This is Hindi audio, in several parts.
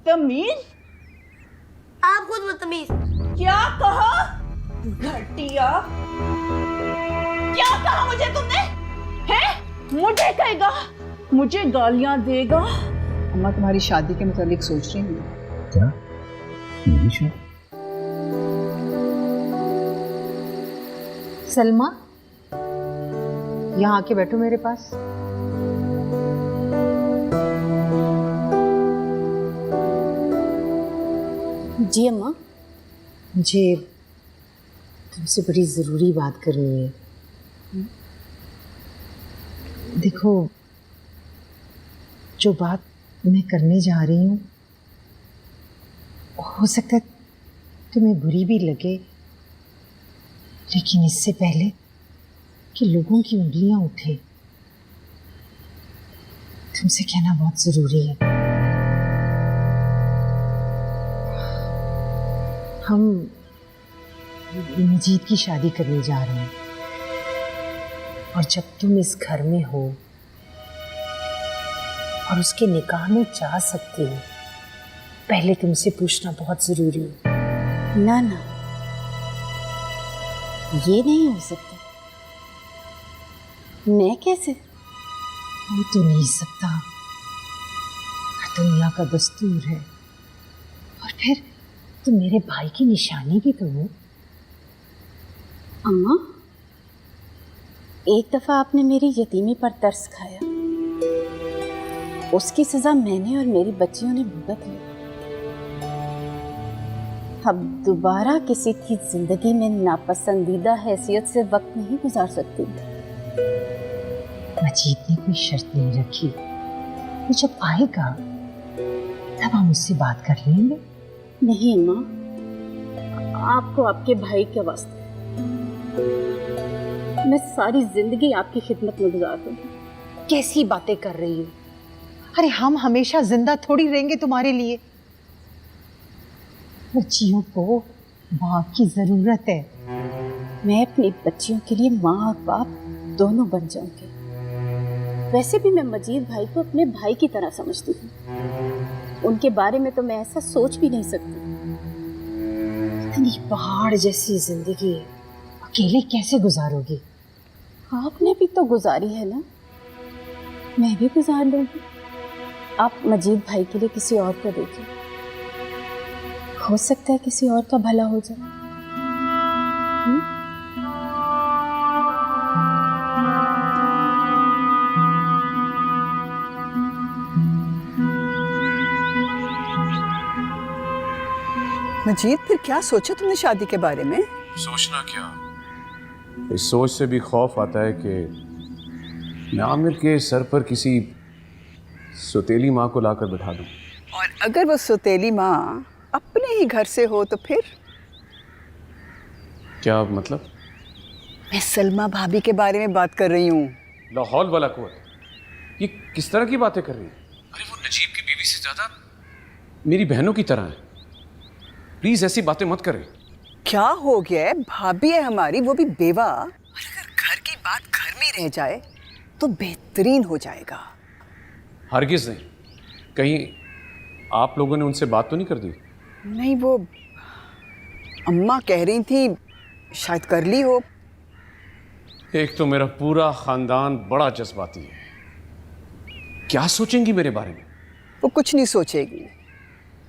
बदतमीज। आप खुद बदतमीज। क्या कहा? घटिया। क्या कहा मुझे तुमने? हैं? मुझे कहेगा, मुझे गालियां देगा? अम्मा तुम्हारी शादी के मुतालिक सोच रही हूँ। क्या? मेरी शादी? सलमा, यहाँ आके बैठो मेरे पास। जी अम्मा। मुझे तुमसे बड़ी ज़रूरी बात करनी है। देखो, जो बात मैं करने जा रही हूँ हो सकता है तुम्हें बुरी भी लगे, लेकिन इससे पहले कि लोगों की उंगलियां उठे, तुमसे कहना बहुत ज़रूरी है। हम मजीद की शादी करने जा रहे हैं, और जब तुम इस घर में हो और उसके निकाह में जा सकती हो, पहले तुमसे पूछना बहुत ज़रूरी है। ना ना, ये नहीं हो सकता। मैं कैसे? हो तो नहीं सकता, हर दुनिया का दस्तूर है। और फिर तुम मेरे भाई की निशानी भी तो हो। अम्मा, एक दफ़ा आपने मेरी यतीमी पर तरस खाया, उसकी सज़ा मैंने और मेरी बच्चियों ने भुगत ली। अब दोबारा किसी की जिंदगी में नापसंदीदा हैसियत से वक्त नहीं गुजार सकती। मजीद ने कोई शर्त नहीं रखी, वो जब आएगा तब हम उससे बात कर लेंगे। नहीं अम्मा, आपको आपके भाई के वास्ते मैं सारी जिंदगी आपकी खिदमत में गुजार दूंगी। कैसी बातें कर रही हो? अरे हम हमेशा जिंदा थोड़ी रहेंगे तुम्हारे लिए। बच्चियों को बाप की जरूरत है। मैं अपनी बच्चियों के लिए माँ और बाप दोनों बन जाऊंगी। वैसे भी मैं मजीद भाई को अपने भाई की तरह समझती हूँ। उनके बारे में तो मैं ऐसा सोच भी नहीं सकती। इतनी पहाड़ जैसी जिंदगी अकेले कैसे गुजारोगी? आपने भी तो गुजारी है ना, मैं भी गुजार लूंगी। आप मजीद भाई के लिए किसी और को देखिए, हो सकता है किसी और का भला हो जाए। मजीद, फिर क्या सोचा तुमने शादी के बारे में? सोचना क्या, इस सोच से भी खौफ आता है कि मैं आमिर के सर पर किसी सौतेली माँ को लाकर बैठा दूं। और अगर वो सौतेली माँ अपने ही घर से हो तो फिर? क्या मतलब? मैं सलमा भाभी के बारे में बात कर रही हूँ। लाहौल वाला कुआं, ये किस तरह की बातें कर रही है? अरे वो नजीब की बीवी से ज्यादा मेरी बहनों की तरह है। प्लीज ऐसी बातें मत करें। क्या हो गया है? भाभी है हमारी, वो भी बेवा। और अगर घर की बात घर में रह जाए तो बेहतरीन हो जाएगा। हरगिज नहीं। कहीं आप लोगों ने उनसे बात तो नहीं कर दी? नहीं, वो अम्मा कह रही थी शायद कर ली हो। एक तो मेरा पूरा खानदान बड़ा जज्बाती है, क्या सोचेंगी मेरे बारे में? वो कुछ नहीं सोचेगी।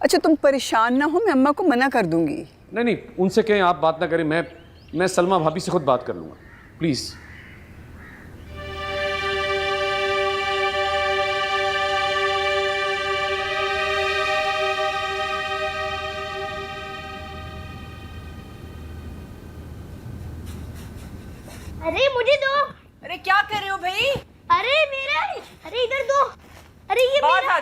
अच्छा तुम परेशान ना हो, मैं अम्मा को मना कर दूंगी। नहीं नहीं, उनसे कहें आप बात ना करें। मैं सलमा भाभी से खुद बात कर लूंगा, प्लीज। अरे मुझे दो। अरे क्या कर रहे हो भाई? अरे मेरा, अरे इधर दो। अरे ये मेरा।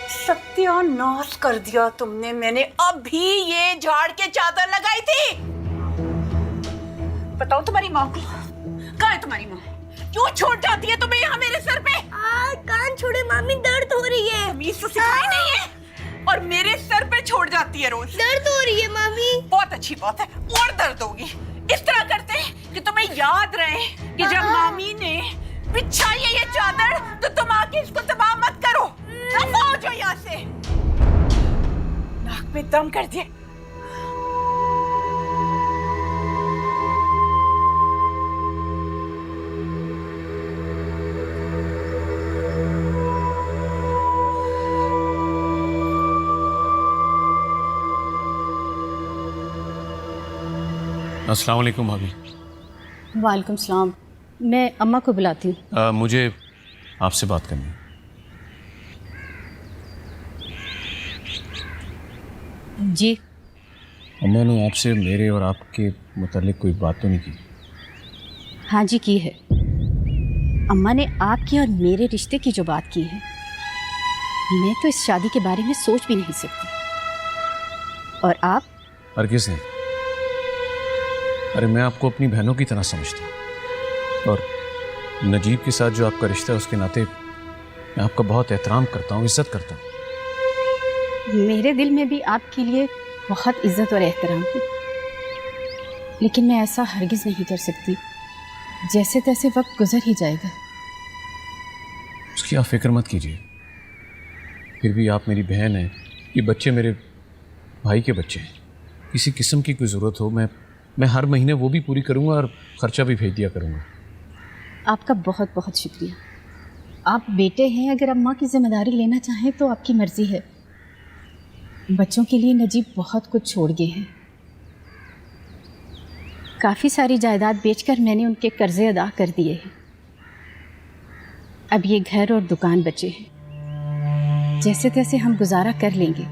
सत्यानाश कर दिया तुमने। मैंने अभी ये झाड़ के चादर लगाई थी। बताओ तुम्हारी माँ को, कहाँ है तुम्हारी माँ? क्यों छोड़ जाती है तुम्हें यहाँ मेरे सर पे? कान छोड़े मामी, दर्द हो रही है। तमीज तो सिखाई नहीं है, और मेरे सर पे छोड़ जाती है रोज। दर्द हो रही है मामी। बहुत अच्छी बात है, और दर्द होगी। इस तरह करते कि तुम्हें याद रहे कि जब मामी ने बिछाई है ये चादर तो तुम आके इसको तबाह मत दफा हो जाओ यहाँ से। नाक पे दम कर दिए। अस्सलाम वालेकुम भाभी। वालेकुम सलाम। मैं अम्मा को बुलाती हूँ। मुझे आपसे बात करनी है। जी। अम्मा ने आपसे मेरे और आपके मुतालिक कोई बात तो नहीं की? हाँ जी की है। अम्मा ने आपकी और मेरे रिश्ते की जो बात की है, मैं तो इस शादी के बारे में सोच भी नहीं सकती। और आप? और किस ने? अरे मैं आपको अपनी बहनों की तरह समझता हूँ, और नजीब के साथ जो आपका रिश्ता है उसके नाते मैं आपका बहुत एहतराम करता हूँ, इज्जत करता हूँ। मेरे दिल में भी आपके लिए बहुत इज्जत और एहतराम है, लेकिन मैं ऐसा हरगिज़ नहीं कर सकती। जैसे तैसे वक्त गुजर ही जाएगा। उसकी आप फिक्र मत कीजिए। फिर भी आप मेरी बहन हैं, ये बच्चे मेरे भाई के बच्चे हैं। किसी किस्म की कोई ज़रूरत हो मैं हर महीने वो भी पूरी करूँगा और ख़र्चा भी भेज दिया करूँगा। आपका बहुत बहुत शुक्रिया। आप बेटे हैं, अगर अम्मा की जिम्मेदारी लेना चाहें तो आपकी मर्ज़ी है। बच्चों के लिए नजीब बहुत कुछ छोड़ गए हैं। काफ़ी सारी जायदाद बेचकर मैंने उनके कर्जे अदा कर दिए हैं। अब ये घर और दुकान बचे हैं। जैसे तैसे हम गुजारा कर लेंगे।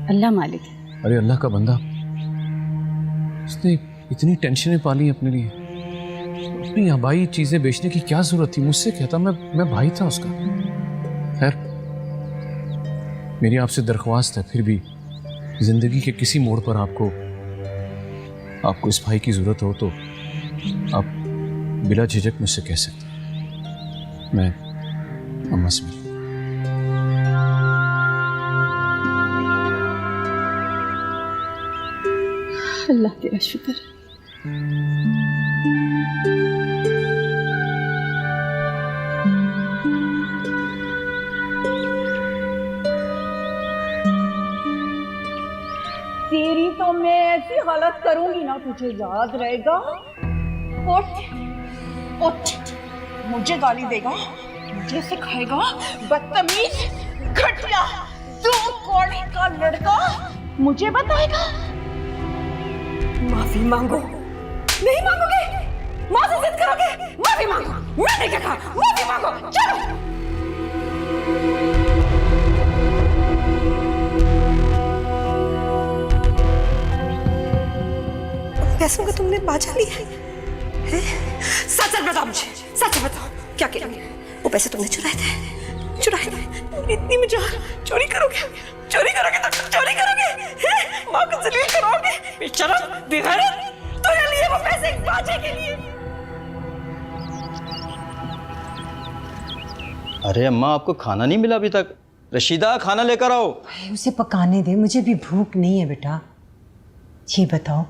अल्लाह मालिक है। अरे अल्लाह का बंदा, उसने इतनी टेंशनें पाली अपने लिए। अपनी आबाई चीज़ें बेचने की क्या ज़रूरत थी? मुझसे कहता, मैं भाई था उसका। खैर, मेरी आपसे दरख्वास्त है, फिर भी ज़िंदगी के किसी मोड़ पर आपको इस भाई की ज़रूरत हो तो आप बिला झिझक मुझसे कह सकते हैं। मैं अम्मा से मिलूँ। अल्लाह तेरा शुक्र है। तेरी तो मैं ऐसी हालत करूंगी ना, तुझे याद रहेगा। उठ उठ, मुझे गाली देगा, मुझे सिखाएगा। बदतमीज, घटिया, दो कौड़ी का लड़का मुझे बताएगा। माफी मांगो। नहीं मांगोगे? माफी जिद करोगे? माफी मांगो। मैंने क्या कहा? माफी मांगो। चलो। पैसों का तुमने बाजा लिया है? सच बताओ मुझे, सच बताओ, क्या किया? वो पैसे तुमने चुराए थे? चुराए थे? इतनी मजाक? चोरी करोगे? चोरी करोगे तो चोरी करोगे? माँ को जलील करोगे? बेशरम, बेगैरत, तुम्हें लिए वो पैसे एक बाजे के लिए। अरे अम्मा, आपको खाना नहीं मिला अभी तक? रशीदा, खाना लेकर आओ। उसे पकाने दे, मुझे भी भूख नहीं है बेटा। ये बताओ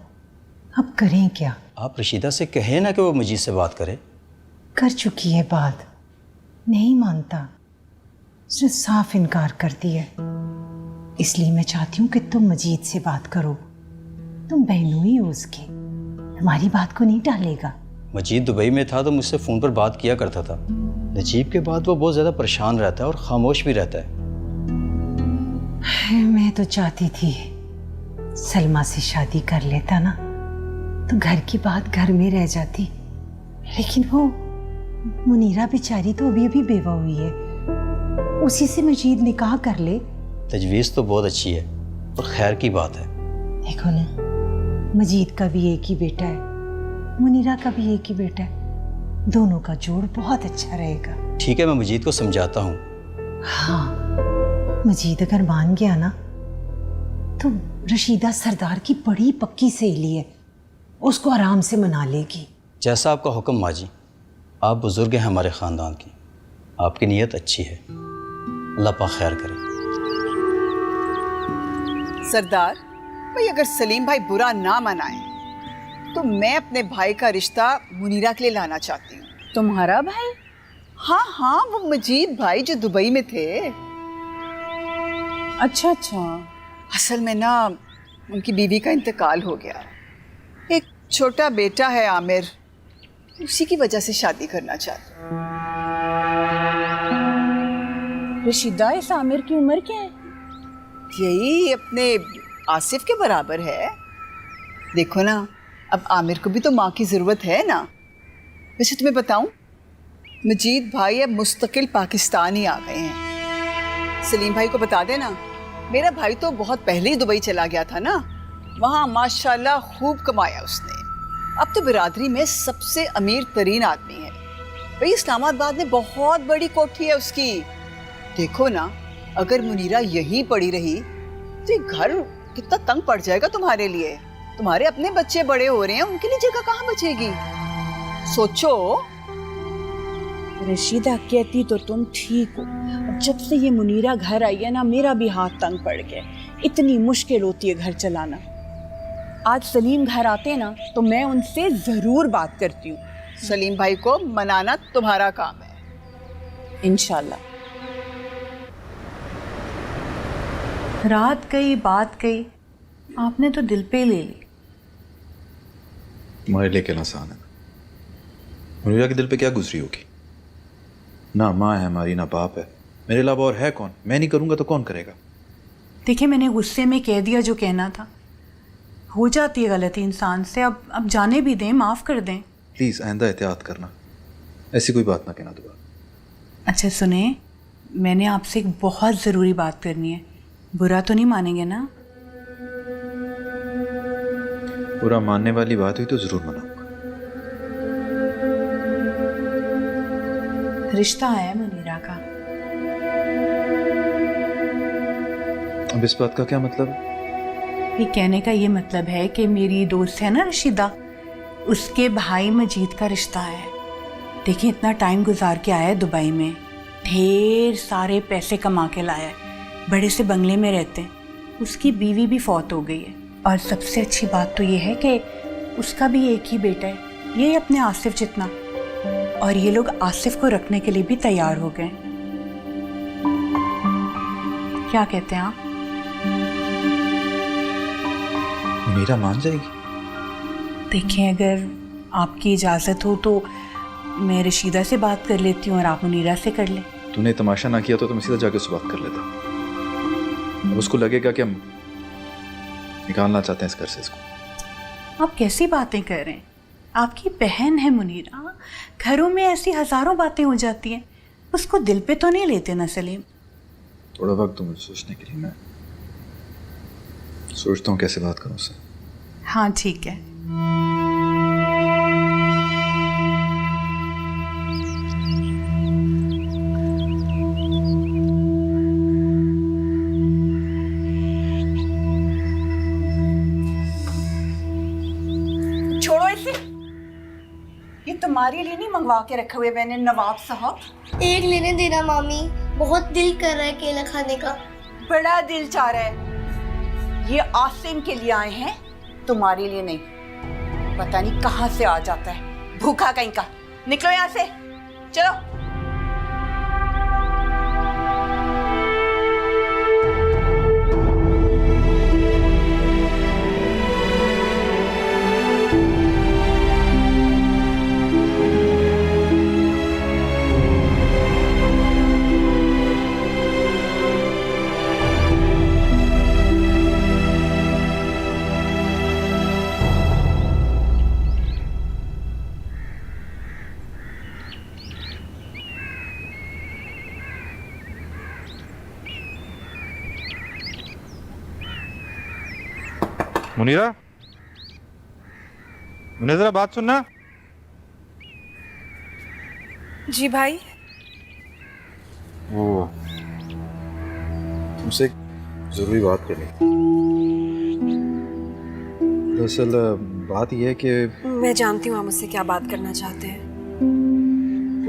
अब करें क्या? आप रशीदा से कहें ना कि वो मजीद से बात करे। कर चुकी है बात, नहीं मानता। उसने साफ इनकार कर दिया। इसलिए मैं चाहती हूँ कि तुम मजीद से बात करो। तुम बहनों ही हो उसकी, हमारी बात को नहीं टालेगा। मजीद दुबई में था तो मुझसे फ़ोन पर बात किया करता था। नजीब के बाद वो बहुत ज़्यादा परेशान रहता है और खामोश भी रहता है। मैं तो चाहती थी सलमा से शादी कर लेता ना, तो घर की बात घर में रह जाती। लेकिन वो मुनीरा बेचारी तो अभी अभी बेवा हुई है, उसी से मजीद निकाह कर ले। तजवीज़ तो बहुत अच्छी है और खैर की बात है। देखो ना, मजीद का भी एक ही बेटा है, मुनीरा का भी एक ही बेटा है। दोनों का जोड़ बहुत अच्छा रहेगा। ठीक है, मैं मजीद को समझाता हूँ। हाँ, मजीद अगर मान गया ना तो रशीदा सरदार की बड़ी पक्की सहेली है, उसको आराम से मना लेगी। जैसा आपका हुक्म माँ जी। आप बुजुर्ग हैं हमारे ख़ानदान की, आपकी नीयत अच्छी है। अल्लाह पाक खैर करे। सरदार भाई, अगर सलीम भाई बुरा ना मनाए तो मैं अपने भाई का रिश्ता मुनीरा के लिए लाना चाहती हूँ। तुम्हारा भाई? हाँ हाँ, वो मजीद भाई जो दुबई में थे। अच्छा अच्छा। असल में ना उनकी बीवी का इंतकाल हो गया। एक छोटा बेटा है आमिर, उसी की वजह से शादी करना चाहते। रशीदा, इस आमिर की उम्र क्या है? यही अपने आसिफ के बराबर है। देखो ना, अब आमिर को भी तो माँ की ज़रूरत है ना। वैसे तुम्हें बताऊं, मजीद भाई अब मुस्तकिल पाकिस्तान ही आ गए हैं। सलीम भाई को बता देना, मेरा भाई तो बहुत पहले ही दुबई चला गया था ना, वहाँ माशाल्लाह खूब कमाया उसने। अब तो बिरादरी में सबसे अमीर तरीन आदमी है भाई। इस्लामाबाद में बहुत बड़ी कोठी है उसकी। देखो ना, अगर मुनीरा यहीं पड़ी रही तो ये घर कितना तंग पड़ जाएगा तुम्हारे लिए। तुम्हारे अपने बच्चे बड़े हो रहे हैं, उनके लिए जगह कहाँ बचेगी? सोचो। रशीदा, कहती तो तुम ठीक हो। अब जब से ये मुनीरा घर आई है ना, मेरा भी हाथ तंग पड़ गया। इतनी मुश्किल होती है घर चलाना। आज सलीम घर आते हैं ना तो मैं उनसे जरूर बात करती हूँ। सलीम भाई को मनाना तुम्हारा काम है। इंशाल्लाह। रात गई बात गई, आपने तो दिल पे ले ली। तुम्हारे लिए क्या आसान है? मुनीरा के दिल पे क्या गुजरी होगी? ना माँ है हमारी, ना बाप है, मेरे अलावा और है कौन? मैं नहीं करूँगा तो कौन करेगा? देखिए, मैंने गुस्से में कह दिया जो कहना था। हो जाती है गलती इंसान से, अब जाने भी दें, माफ़ कर दें। प्लीज़ आइंदा एहतियात करना, ऐसी कोई बात ना कहना दोबारा। अच्छा सुने, मैंने आपसे एक बहुत ज़रूरी बात करनी है। बुरा तो नहीं मानेंगे ना? बुरा मानने वाली बात हुई तो ज़रूर मनाऊंगा। रिश्ता आया है मुनीरा का। अब इस बात का क्या मतलब? ये कहने का ये मतलब है कि मेरी दोस्त है ना रशीदा, उसके भाई मजीद का रिश्ता है। देखिए, इतना टाइम गुजार के आया है दुबई में, ढेर सारे पैसे कमा के लाया है, बड़े से बंगले में रहते हैं। उसकी बीवी भी फौत हो गई है, और सबसे अच्छी बात तो ये है कि उसका भी एक ही बेटा है, ये अपने आसिफ जितना। और ये लोग आसिफ को रखने के लिए भी तैयार हो गए। क्या कहते हैं आप? मुनीरा मान जाएगी? देखें, अगर आपकी इजाज़त हो तो मैं रशीदा से बात कर लेती हूँ और आप मुनीरा से कर लें। तूने तमाशा ना किया तो मैं सीधा जाके उससे बात कर लेता। अब उसको लगेगा कि हम निकालना चाहते हैं इस घर से इसको। आप कैसी बातें कर रहे हैं? आपकी बहन है मुनीरा, घरों में ऐसी हज़ारों बातें हो जाती हैं। उसको दिल पे तो नहीं लेते ना सलीम? थोड़ा वक्त दो मुझे सोचने के लिए, मैं सोचता हूँ कैसे बात करूँ उससे। हाँ ठीक है। छोड़ो इसे, ये तुम्हारे लिए नहीं मंगवा के रखे हुए मैंने नवाब साहब। एक लेने देना मामी, बहुत दिल कर रहा है केला खाने का। बड़ा दिल चाह रहा है। ये आसिम के लिए आए हैं, तुम्हारे लिए नहीं। पता नहीं कहां से आ जाता है, भूखा कहीं का। निकलो यहां से, चलो। मुनीरा, मुनीरा जरा बात सुनना। जी भाई। वो तुमसे एक जरूरी बात करनी। दरअसल बात यह है कि मैं जानती हूँ आप मुझसे क्या बात करना चाहते हैं।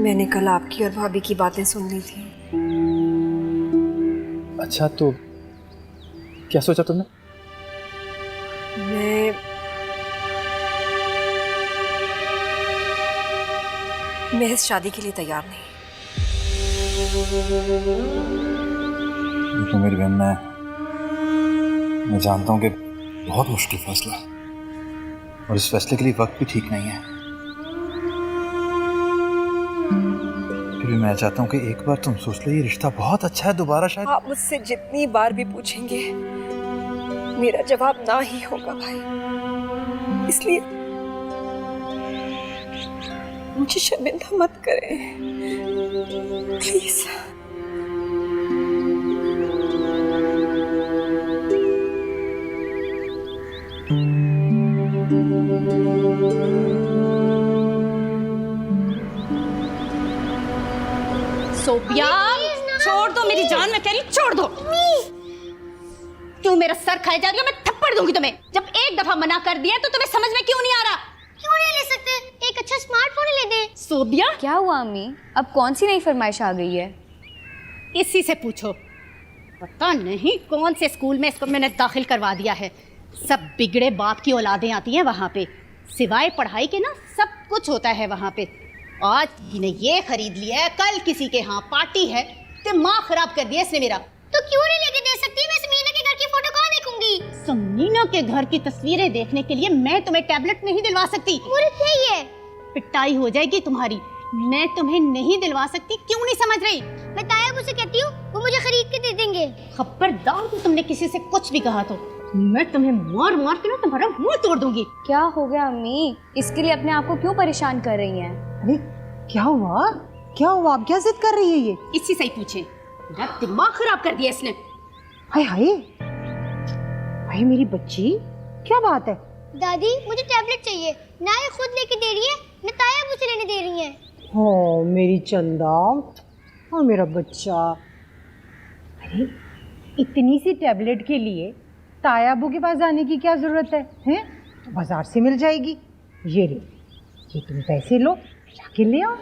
मैंने कल आपकी और भाभी की बातें सुन ली थी। अच्छा, तो क्या सोचा तुमने? मैं इस शादी के लिए तैयार नहीं। तो मेरी बहन, मैं मैं जानता हूँ कि बहुत मुश्किल फैसला है और इस फैसले के लिए वक्त भी ठीक नहीं है, फिर भी मैं चाहता हूँ कि एक बार तुम सोच लो, ये रिश्ता बहुत अच्छा है, दोबारा शायद। आप मुझसे जितनी बार भी पूछेंगे मेरा जवाब ना ही होगा भाई, इसलिए मुझे शर्मिंदा मत करें प्लीज। सोफिया, छोड़ दो मेरी जान, मैं कह रही छोड़ दो। क्यों मेरा सर खाए जा रही हो? मैं थप्पड़ दूंगी तुम्हें। जब एक दफा मना कर दिया तो तुम्हें समझ में क्यों नहीं आ रहा? क्यों नहीं ले सकते? एक अच्छा स्मार्टफोन ले दे। सोफिया, क्या हुआ अम्मी? अब कौन सी नई फरमाइश आ गई है? इसी से पूछो। पता नहीं कौन से स्कूल में इसको मैंने दाखिल करवा दिया है। सब बिगड़े बाप की औलादें आती हैं वहाँ पे, सिवाय पढ़ाई के ना सब कुछ होता है वहाँ पे। आज ने ये खरीद लिया है, कल किसी के यहाँ पार्टी है, दिमाग खराब कर दिया इसने मेरा। तो क्यों नहीं लेके दे सकती? मैं समीना के घर की फोटो कहाँ देखूंगी? समीना के घर की तस्वीरें देखने के लिए मैं तुम्हें टैबलेट नहीं दिलवा सकती। मुझे चाहिए। पिटाई हो जाएगी तुम्हारी। मैं तुम्हें नहीं दिलवा सकती, क्यों नहीं समझ रही? मैं ताया अब्बू से कहती हूँ, वो मुझे खरीद के दे देंगे। खबरदार तो तुमने किसी से कुछ भी कहा तो मैं तुम्हें मार मार के ना तुम्हारा मुंह तोड़ दूंगी। क्या हो गया अम्मी? इसके लिए अपने आप को क्यों परेशान कर रही हैं? अरे क्या हुआ? क्या हुआ? आप क्या जिद कर रही है ये? इसी से ही पूछे, मेरा दिमाग खराब कर दिया इसने। हाय हाय हाय मेरी बच्ची, क्या बात है? दादी मुझे टैबलेट चाहिए। ना ये खुद लेके दे रही है, ना ताया अब्बू से लेने दे रही है। हाँ मेरी चंदा और मेरा बच्चा। अरे इतनी सी टैबलेट के लिए ताया अबू के पास जाने की क्या जरूरत है? हैं? तो बाजार से मिल जाएगी। ये लो, ये तुम पैसे लो, जाके ले आओ।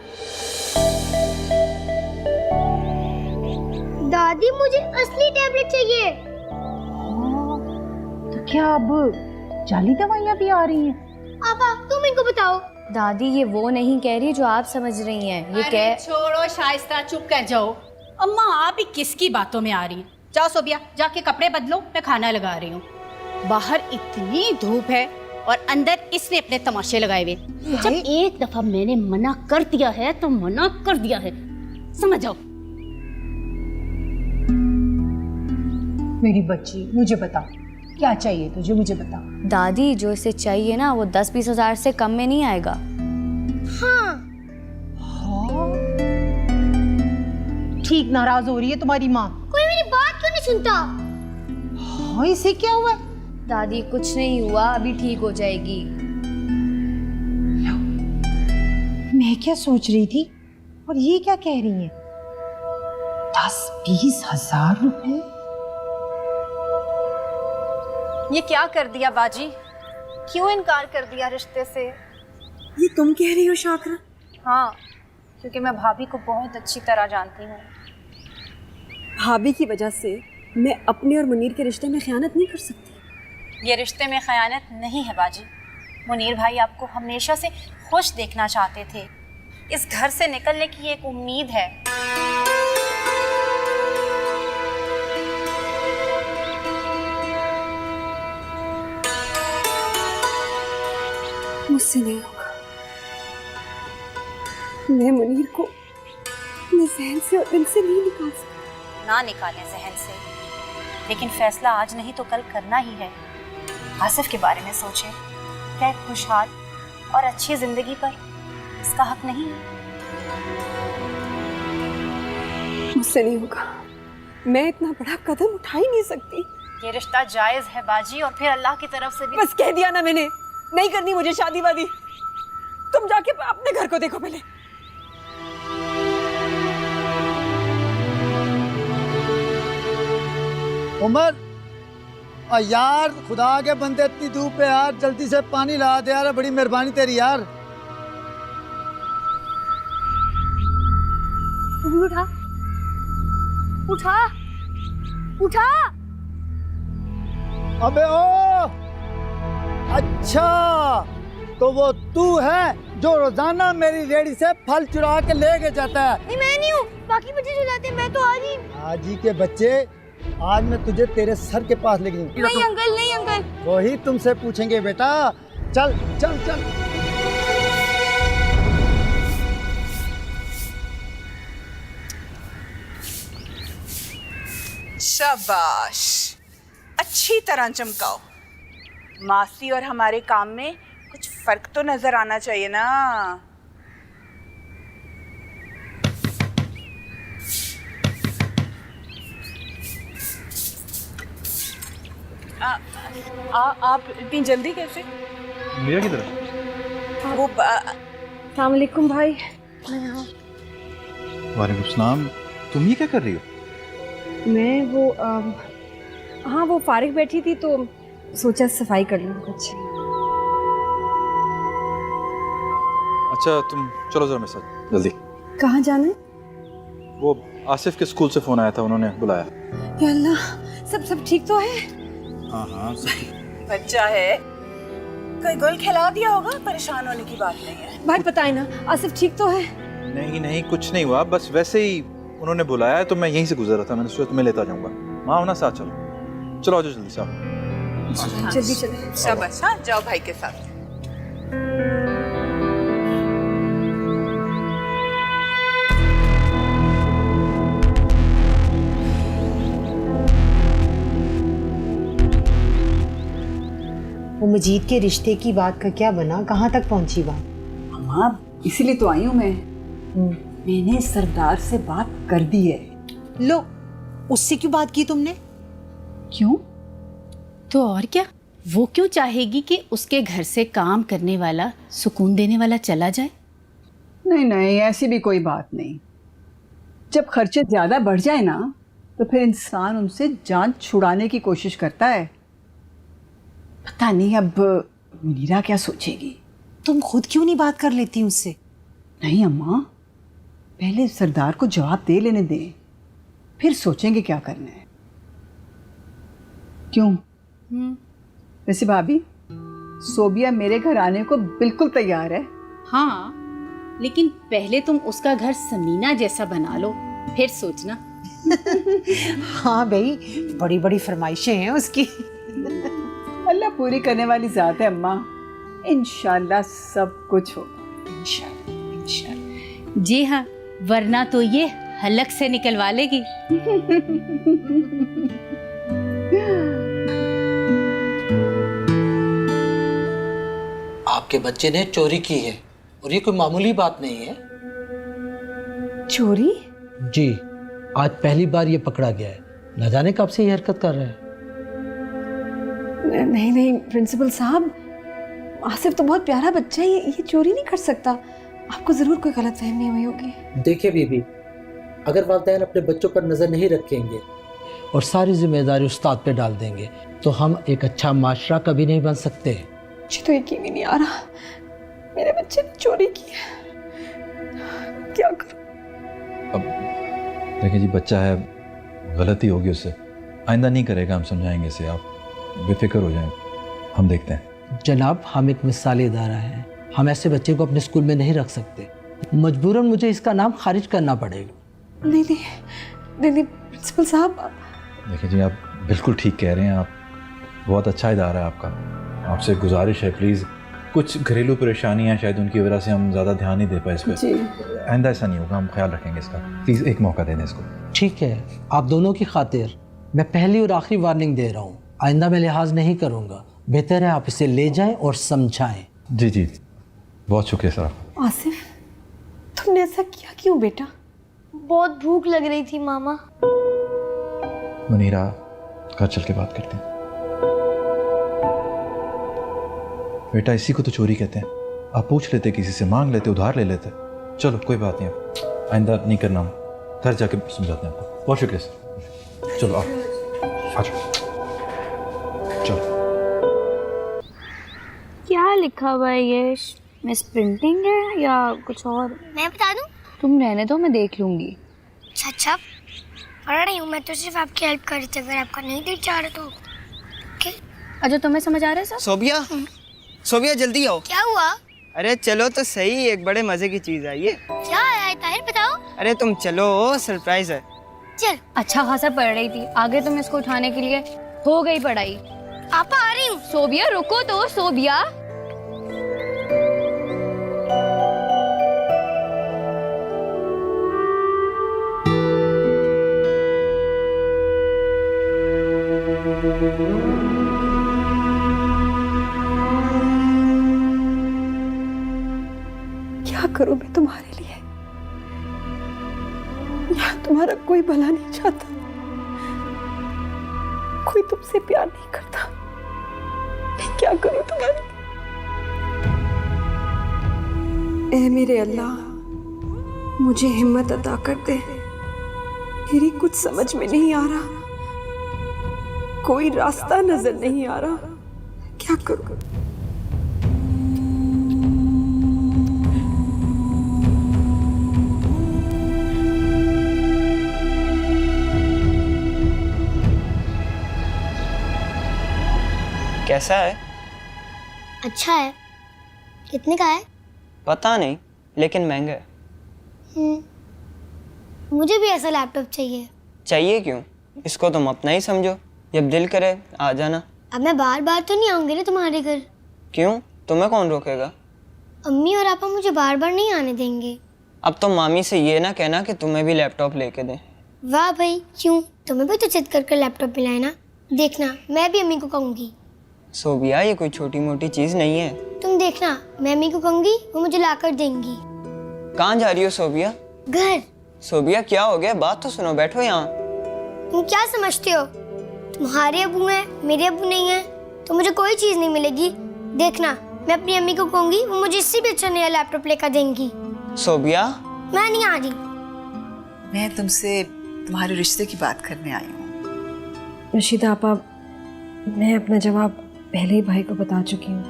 दादी मुझे असली टैबलेट चाहिए। तो क्या अब जाली दवाइयाँ भी आ रही हैं? आपा तुम इनको बताओ। दादी ये वो नहीं कह रही जो आप समझ रही हैं। ये कह छोड़ो शाइस्ता, चुप कर जाओ। अम्मा आप ही किसकी बातों में आ रही हैं? जाओ सोबिया, जाके कपड़े बदलो, मैं खाना लगा रही हूँ। बाहर इतनी धूप है और अंदर इसने अपने तमाशे लगाए हुए। जब एक दफा मैंने मना कर दिया है तो मना कर दिया है, समझ जाओ। मेरी बच्ची मुझे बता, क्या चाहिए तुझे? मुझे बता। दादी जो इसे चाहिए ना वो 10-20 हज़ार से कम में नहीं आएगा। हाँ। ठीक नाराज हो रही है तुम्हारी माँ। कोई मेरी बात क्यों नहीं सुनता? हाँ इसे क्या हुआ? दादी कुछ नहीं हुआ, अभी ठीक हो जाएगी। मैं क्या सोच रही थी और ये क्या कह रही है? 10-20 हज़ार रुपए? ये क्या कर दिया बाजी? क्यों इनकार कर दिया रिश्ते से? ये तुम कह रही हो शाकरा? हाँ, क्योंकि मैं भाभी को बहुत अच्छी तरह जानती हूँ। भाभी की वजह से मैं अपने और मुनीर के रिश्ते में खयानत नहीं कर सकती। ये रिश्ते में खयानत नहीं है बाजी। मुनीर भाई आपको हमेशा से खुश देखना चाहते थे। इस घर से निकलने की एक उम्मीद है। मुझसे नहीं होगा। मैं मुनीर को अपने जहन से और दिल से नहीं निकाल सकती। ना निकालें जहन से, लेकिन फैसला आज नहीं तो कल करना ही है। आसिफ के बारे में सोचें, क्या एक खुशहाल और अच्छी जिंदगी पर इसका हक नहीं है? मुझसे नहीं होगा। मैं इतना बड़ा कदम उठा ही नहीं सकती। ये रिश्ता जायज है बाजी, और फिर अल्लाह की तरफ से भी। बस कह दिया ना मैंने, नहीं करनी मुझे शादी वादी। तुम जाके अपने घर को देखो पहले। उमर यार, खुदा के बंदे, इतनी धूप पे यार जल्दी से पानी ला दे यार, बड़ी मेहरबानी तेरी यार। उठा उठा उठा। अबे ओ, अच्छा तो वो तू है जो रोजाना मेरी रेड़ी से फल चुरा के लेके जाता है? नहीं मैं नहीं हूँ, बाकी बच्चे चुराते, मैं तो आज ही के बच्चे आज मैं तुझे तेरे सर के पास लेके जाऊंगा। नहीं अंकल, नहीं अंकल। वही तुमसे पूछेंगे बेटा। चल चल चल। शाबाश, अच्छी तरह चमकाओ। मासी और हमारे काम में कुछ फर्क तो नजर आना चाहिए ना। आप इतनी जल्दी कैसे? मेरा किधर है? वो अस्सलाम वालेकुम भाई। वालेकुम सलाम। तुम ये क्या कर रही हो? मैं वो हाँ वो फारिग बैठी थी तो सोचा सफाई कर लूँ कुछ। अच्छा तुम चलो जरा मेरे साथ जल्दी। कहाँ जाना है? वो आसिफ के स्कूल से फोन आया था, उन्होंने बुलाया। या अल्लाह, सब ठीक तो है? हाँ हाँ सब ठीक। बच्चा है, कोई गुल खिला दिया होगा, परेशान होने की बात नहीं है। भाई पता है ना आसिफ ठीक तो है? नहीं नहीं कुछ नहीं हुआ, बस वैसे ही उन्होंने बुलाया तो मैं यहीं से गुजर रहा था, मैंने सोचा तुम्हें लेता जाऊंगा। माँ हो ना साथ, चलो चलो आओ जल्दी से आओ। जल्दी चले। शाबाश, हाँ जाओ भाई के साथ। वो मजीद के रिश्ते की बात का क्या बना, कहाँ तक पहुंची बात? अम्मा इसीलिए तो आई हूँ मैं। मैंने सरदार से बात कर दी है। लो, उससे क्यों बात की तुमने? क्यों? तो और क्या, वो क्यों चाहेगी कि उसके घर से काम करने वाला, सुकून देने वाला चला जाए? नहीं नहीं, ऐसी भी कोई बात नहीं। जब खर्चे ज्यादा बढ़ जाए ना तो फिर इंसान उनसे जान छुड़ाने की कोशिश करता है। पता नहीं अब मुनीरा क्या सोचेगी। तुम खुद क्यों नहीं बात कर लेती उससे? नहीं अम्मा, पहले सरदार को जवाब दे लेने दें, फिर सोचेंगे क्या करना है। क्यों? वैसे भाभी, सोबिया मेरे घर आने को बिल्कुल तैयार है। हाँ, लेकिन पहले तुम उसका घर समीना जैसा बना लो, फिर सोचना। हाँ भाई, बड़ी बड़ी फरमाइशें हैं उसकी। अल्लाह पूरी करने वाली जात है अम्मा। इंशाल्लाह सब कुछ होगा, इंशाल्लाह इंशाल्लाह। जी हाँ, वरना तो ये हलक से निकलवा लेगी। आपके बच्चे ने चोरी की है और ये कोई मामूली बात नहीं है। चोरी? जी, आज पहली बार ये पकड़ा गया है। न जाने कब से ये हरकत कर रहा है। नहीं नहीं प्रिंसिपल साहब, आसिफ तो बहुत प्यारा बच्चा है, ये चोरी नहीं कर सकता। आपको जरूर कोई गलतफहमी हुई होगी। देखिए बीबी, अगर वालिदैन अपने बच्चों पर नजर नहीं रखेंगे और सारी जिम्मेदारी उस्ताद पे डाल देंगे तो हम एक अच्छा माशरा कभी नहीं बन सकते। मुझे तो यकीन ही नहीं आ रहा, मेरे बच्चे ने चोरी की है। क्या करूं? अब देखिए जी, बच्चा है, गलती होगी उससे, आइंदा नहीं करेगा, हम समझाएंगे इसे। आप बेफिक्र हो जाएं, हम देखते हैं। जनाब, हम एक मिसाली इदारा हैं, हम ऐसे बच्चे को अपने स्कूल में नहीं रख सकते। मजबूरन मुझे इसका नाम खारिज करना पड़ेगा। नहीं नहीं नहीं नहीं प्रिंसिपल साहब। देखिए जी, आप बिल्कुल ठीक कह रहे हैं। आप बहुत अच्छा इदारा है आपका। आपसे गुजारिश है, प्लीज़, कुछ घरेलू परेशानियाँ शायद उनकी वजह से हम ज़्यादा ध्यान नहीं दे पाए इस पर। आइंदा ऐसा नहीं होगा, हम ख्याल रखेंगे इसका। प्लीज़ एक मौका दे दें इसको। ठीक है, आप दोनों की खातिर मैं पहली और आखिरी वार्निंग दे रहा हूँ। आइंदा मैं लिहाज नहीं करूँगा। बेहतर है आप इसे ले जाएं और समझाएं। जी जी, बहुत शुक्रिया सर। आसिफ, तुमने ऐसा किया क्यों बेटा? बहुत भूख लग रही थी मामा। मुनीरा, घर चल के बात करते हैं। बेटा, इसी को तो चोरी कहते हैं। आप पूछ लेते, किसी से मांग लेते, उधार ले लेते। चलो कोई बात नहीं, अब आइंदा नहीं करना, हम घर जाके समझाते हैं आपको। बहुत शुक्रिया सर। चलो आओ, चलो। क्या लिखा हुआ है ये? मिस प्रिंटिंग है या कुछ और? मैं बता दूं? तुम रहने दो, मैं देख लूंगी। अच्छा पढ़ रही हूँ मैं तो, सिर्फ आपकी हेल्प कर रही थी। अगर आपका नहीं दिल चाह रहा तो ओके। अच्छा, तुम्हें समझ आ रहा है सब? सोबिया, सोबिया जल्दी आओ। क्या हुआ? अरे चलो तो सही, एक बड़े मजे की चीज आई है। क्या है ताहिर, बताओ। अरे तुम चलो, सरप्राइज है। चल। अच्छा खासा पढ़ रही थी, आगे तुम इसको उठाने के लिए हो गई पढ़ाई। पापा आ रही हूँ। सोबिया रुको तो, सोबिया। क्या करूं मैं तुम्हारे लिए? यहाँ तुम्हारा कोई भला नहीं चाहता, कोई तुमसे प्यार नहीं करता। मैं क्या करूं तुम्हारे? ऐ मेरे अल्लाह, मुझे हिम्मत अता कर दे। मेरी कुछ समझ में नहीं आ रहा, कोई रास्ता नजर नहीं आ रहा। क्या करूं? कैसा है? अच्छा है। कितने का है? पता नहीं, लेकिन महंगा है। मुझे भी ऐसा लैपटॉप चाहिए। चाहिए क्यों? इसको तुम अपना ही समझो, जब दिल करे आ जाना। अब मैं बार बार तो नहीं आऊंगी ना तुम्हारे घर। क्यों? तुम्हें कौन रोकेगा? अम्मी और पापा मुझे बार बार नहीं आने देंगे। अब तो मामी से ये ना कहना कि तुम्हें भी लैपटॉप लेके दें। वाह भाई, क्यों? तुम्हें भी तो जिद कर लैपटॉप मिला है ना। देखना, मैं भी अम्मी को कहूंगी। सोबिया, ये कोई छोटी मोटी चीज नहीं है। तुम देखना, मैं अम्मी को कहूंगी, वो मुझे लाकर देंगी। कहाँ जा रही हो सोबिया? घर। सोबिया क्या हो गया? बात तो सुनो, बैठो यहाँ। तुम क्या समझते हो? तुम्हारे अब्बू हैं, मेरे अब्बू नहीं हैं, तो मुझे कोई चीज नहीं मिलेगी। देखना, मैं अपनी अम्मी को कहूंगी, वो मुझे इससे भी अच्छा नया लैपटॉप लेकर देंगी। सोबिया, मैं नहीं आ रही। मैं तुमसे तुम्हारे रिश्ते की बात करने आई हूँ। रशीदा आपा, मैं अपना जवाब पहले ही भाई को बता चुकी हूँ।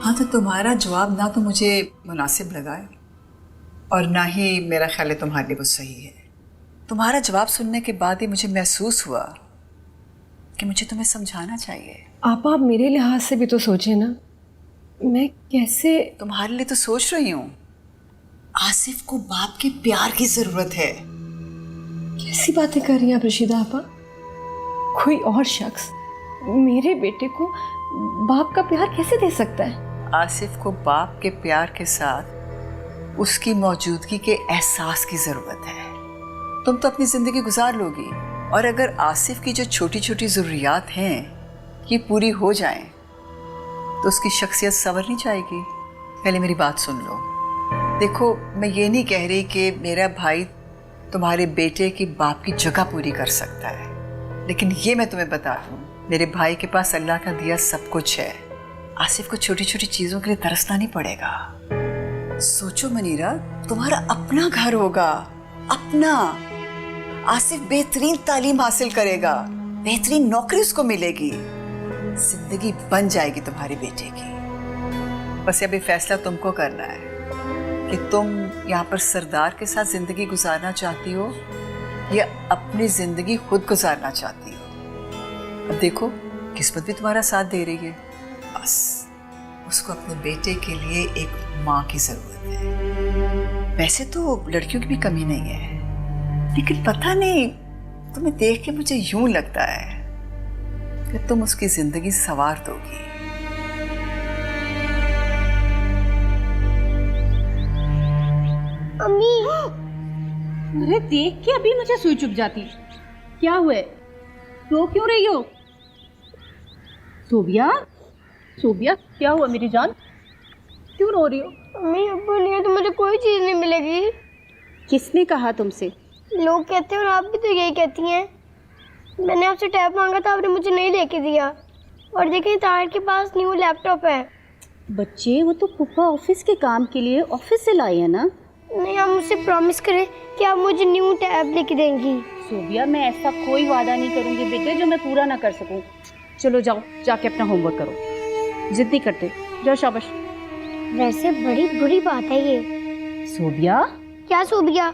हाँ, तो तुम्हारा जवाब ना तो मुझे मुनासिब लगा है और ना ही मेरा ख्याल है तुम्हारे लिए वो सही है। तुम्हारा जवाब सुनने के बाद ही मुझे महसूस हुआ कि मुझे तुम्हें समझाना चाहिए। आप मेरे लिहाज से भी तो सोचे ना, मैं कैसे? तुम्हारे लिए तो सोच रही हूँ। आसिफ को बाप के प्यार की जरूरत है। कैसी बातें कर रही हैं आप रशीदा आपा? कोई और शख्स मेरे बेटे को बाप का प्यार कैसे दे सकता है? आसिफ को बाप के प्यार के साथ उसकी मौजूदगी के एहसास की ज़रूरत है। तुम तो अपनी ज़िंदगी गुजार लोगी, और अगर आसिफ की जो छोटी छोटी ज़रूरियात हैं ये पूरी हो जाएं तो उसकी शख्सियत संवरनी जाएगी। पहले मेरी बात सुन लो। देखो, मैं ये नहीं कह रही कि मेरा भाई तुम्हारे बेटे की बाप की जगह पूरी कर सकता है, लेकिन ये मैं तुम्हें बता दूँ, मेरे भाई के पास अल्लाह का दिया सब कुछ है। आसिफ को छोटी छोटी चीज़ों के लिए तरसना नहीं पड़ेगा। सोचो मनीरा, तुम्हारा अपना घर होगा, अपना। आसिफ बेहतरीन तालीम हासिल करेगा, बेहतरीन नौकरी उसको मिलेगी, जिंदगी बन जाएगी तुम्हारे बेटे की। बस अभी फैसला तुमको करना है कि तुम यहाँ पर सरदार के साथ जिंदगी गुजारना चाहती हो या अपनी जिंदगी खुद गुजारना चाहती हो। अब देखो, किस्मत भी तुम्हारा साथ दे रही है, बस उसको अपने बेटे के लिए एक माँ की जरूरत है। वैसे तो लड़कियों की भी कमी नहीं है, लेकिन पता नहीं, तुम्हें देख के मुझे यूं लगता है कि तुम उसकी जिंदगी संवार दोगी। अम्मी, अरे देख के अभी मुझे सुई चुप जाती। क्या हुआ? रो क्यों रही हो? सोबिया, सोबिया, क्या हुआ मेरी जान? क्यों रो रही हो? अम्मी, अब्बू नहीं है तो मुझे कोई चीज़ नहीं मिलेगी। किसने कहा तुमसे? लोग कहते हैं और आप भी तो यही कहती हैं। मैंने आपसे टैब मांगा था, आपने मुझे नहीं लेके दिया, और देखिए ताहिर के पास न्यू लैपटॉप है। बच्चे, वो तो पुप्पा ऑफिस के काम के लिए ऑफिस से लाई है ना। नहीं, आप मुझसे प्रॉमिस करें कि आप मुझे न्यू टैब लेके देंगी। सोबिया, मैं ऐसा कोई वादा नहीं करूंगी बेटे जो मैं पूरा ना कर सकूं। चलो जाओ, जाके अपना होमवर्क करो, जिद नहीं करते, जाओ, शाबाश। वैसे बड़ी बुरी बात है ये। सोबिया? क्या सोबिया?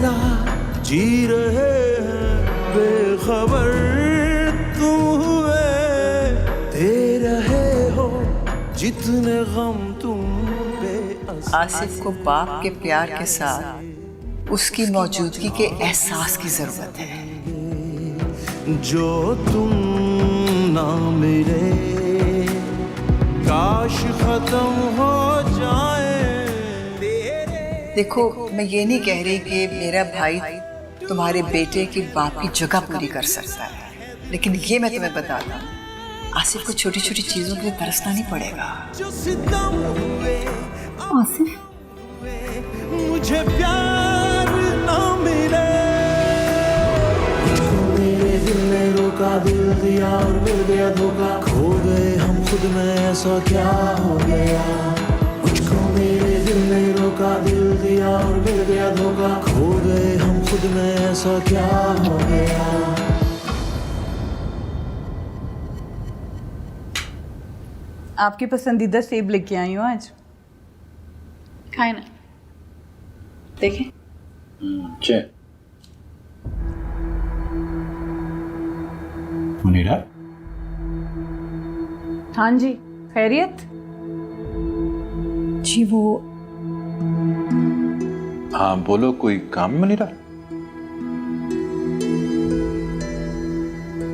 बिना जी रहे हैं बेखबर तुम हुए, दे रहे हो जितने गम तुम पे। आसिफ को बाप के प्यार के साथ उसकी मौजूदगी के एहसास की जरूरत है। जो तुम ना मिले काश खत्म हो जाए। देखो, मैं ये नहीं कह रही कि मेरा भाई तुम्हारे बेटे की बाप की जगह पूरी कर सकता है, लेकिन ये मैं तुम्हें बता दूं, आसिफ को छोटी छोटी चीजों के लिए तरसना नहीं पड़ेगा। आसिफ, मुझे प्यार ना मिले, मुझको मेरे दिल ने रोका, दिल दिया और मिल गया धोखा, खो गए हम खुद में, ऐसा क्या हो गया। मुझको मेरे दिल ने रोका, दिल दिया और मिल गया धोखा, खो गए हम खुद में, ऐसा क्या हो गया। आपकी पसंदीदा सेब लेके आई हूँ आज, खाए ना, देखें। मुनीरा, हाँ जी, खैरियत? जी वो हाँ बोलो, कोई काम है मुनीरा?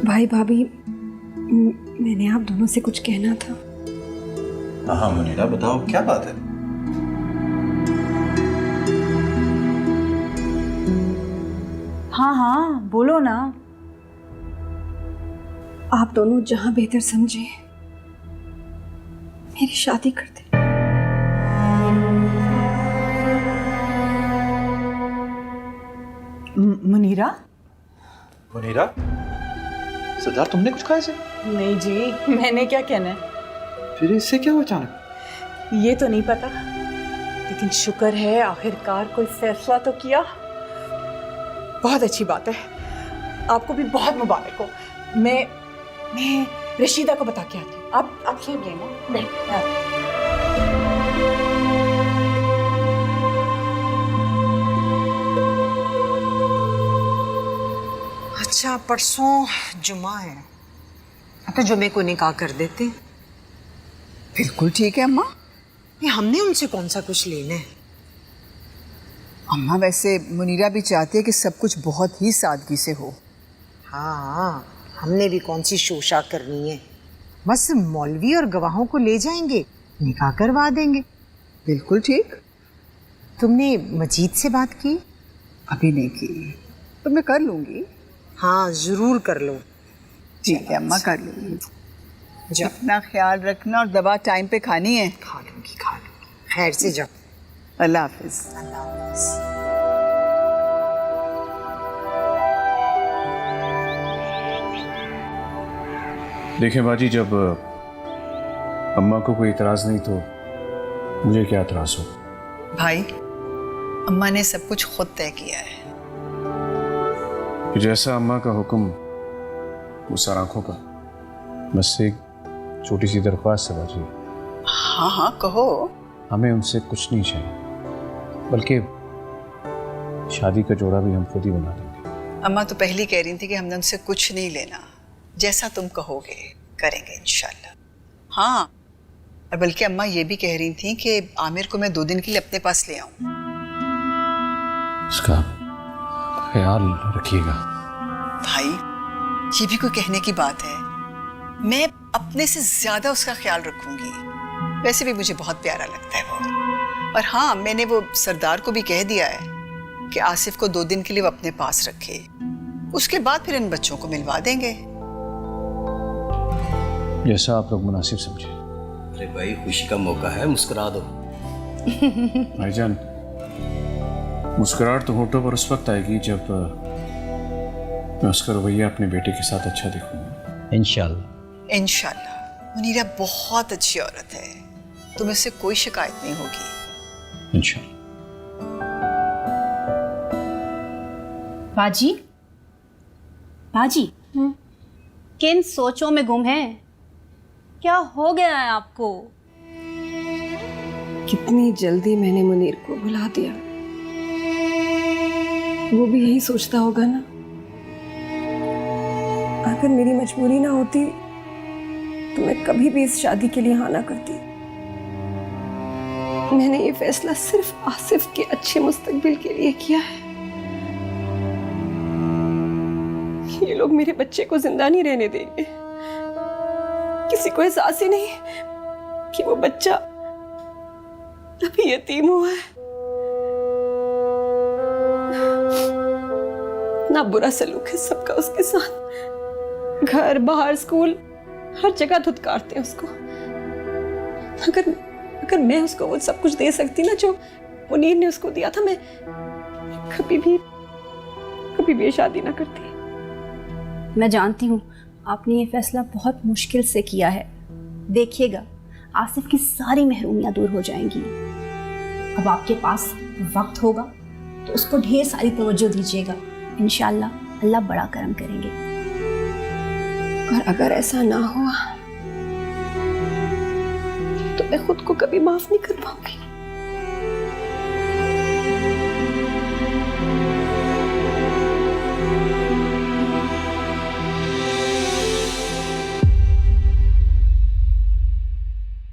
भाई भाभी, मैंने आप दोनों से कुछ कहना था। हाँ मुनीरा, बताओ क्या बात है। हाँ हाँ बोलो ना। आप दोनों जहां बेहतर समझे मेरी शादी कर दे। मुनीरा? मुनीरा, सरदार तुमने कुछ कहा इसे? नहीं जी, मैंने क्या कहना है। फिर इससे क्या हुआ अचानक? ये तो नहीं पता, लेकिन शुक्र है आखिरकार कोई फैसला तो किया। बहुत अच्छी बात है, आपको भी बहुत मुबारक हो। मैं रशीदा को बता के आती हूँ। आप सेब लेना। नहीं, अच्छा, परसों जुमा है, तो जुमे को निकाह कर देते। बिल्कुल ठीक है अम्मा। ये हमने उनसे कौन सा कुछ लेना है। अम्मा, वैसे मुनीरा भी चाहती है कि सब कुछ बहुत ही सादगी से हो। हाँ, हमने भी कौन सी शोशा करनी है, बस मौलवी और गवाहों को ले जाएंगे, निकाह करवा देंगे। बिल्कुल ठीक। तुमने मजीद से बात की? अभी नहीं की, तो मैं कर लूंगी। हाँ जरूर कर लो। ठीक है अम्मा, कर लूंगी। अपना ख्याल रखना और दवा टाइम पे खानी है। खा लूंगी, खा लूंगी। खैर से जाओ। अल्लाह हाफिज। अल्लाह हाफिज। देखें बाजी, जब अम्मा को कोई इतराज़ नहीं तो मुझे क्या इतराज़ हो। भाई, अम्मा ने सब कुछ खुद तय किया है। जैसा अम्मा का हुक्म वो सर आंखों का। बस एक छोटी सी दरख्वास्त है बाजी। हाँ हाँ कहो। हमें उनसे कुछ नहीं चाहिए, बल्कि शादी का जोड़ा भी हम खुद ही बना देंगे। अम्मा तो पहले कह रही थी कि हमने उनसे कुछ नहीं लेना, जैसा तुम कहोगे करेंगे इंशाल्लाह। हाँ, और बल्कि अम्मा ये भी कह रही थी कि आमिर को मैं 2 दिन के लिए अपने पास ले आऊं। इसका ख्याल रखिएगा। भाई, ये भी कोई कहने की बात है? मैं अपने से ज्यादा उसका ख्याल रखूंगी। वैसे भी मुझे बहुत प्यारा लगता है वो। और हाँ, मैंने वो सरदार को भी कह दिया है कि आसिफ को 2 दिन के लिए वो अपने पास रखे, उसके बाद फिर इन बच्चों को मिलवा देंगे। जैसा आप लोग मुनासिब समझे। अरे भाई, खुशी का मौका है, मुस्कुरा दो। भाईजान, मुस्कुराहट तो होठों पर उस वक्त आएगी जब मैं उसका रवैया अपने बेटे के साथ अच्छा देखूंगा। इंशाल्लाह। इंशाल्लाह। मुनीरा बहुत अच्छी औरत है, तुम्हें उससे कोई शिकायत नहीं होगी। इंशाल्लाह। बाजी, बाजी, किन सोचों में गुम हैं? क्या हो गया है आपको? कितनी जल्दी मैंने मुनीर को भुला दिया। वो भी यही सोचता होगा ना। अगर मेरी मजबूरी ना होती तो मैं कभी भी इस शादी के लिए हाँ ना करती। मैंने ये फैसला सिर्फ आसिफ के अच्छे मुस्तकबिल के लिए किया है। ये लोग मेरे बच्चे को जिंदा नहीं रहने देंगे। किसी को एहसास ही नहीं कि वो बच्चा अभी यतीम हुआ है। ना बुरा सलूक है सबका उसके साथ। घर बाहर स्कूल हर जगह धुतकारते हैं उसको। अगर मैं उसको वो सब कुछ दे सकती ना जो मुनीर ने उसको दिया था, मैं कभी भी ये शादी ना करती। मैं जानती हूँ आपने ये फैसला बहुत मुश्किल से किया है। देखिएगा आसिफ की सारी महरूमियाँ दूर हो जाएंगी। अब आपके पास वक्त होगा तो उसको ढेर सारी तवज्जो दीजिएगा। इंशाअल्लाह अल्लाह बड़ा करम करेंगे। और अगर ऐसा ना हुआ तो मैं खुद को कभी माफ नहीं कर पाऊंगी।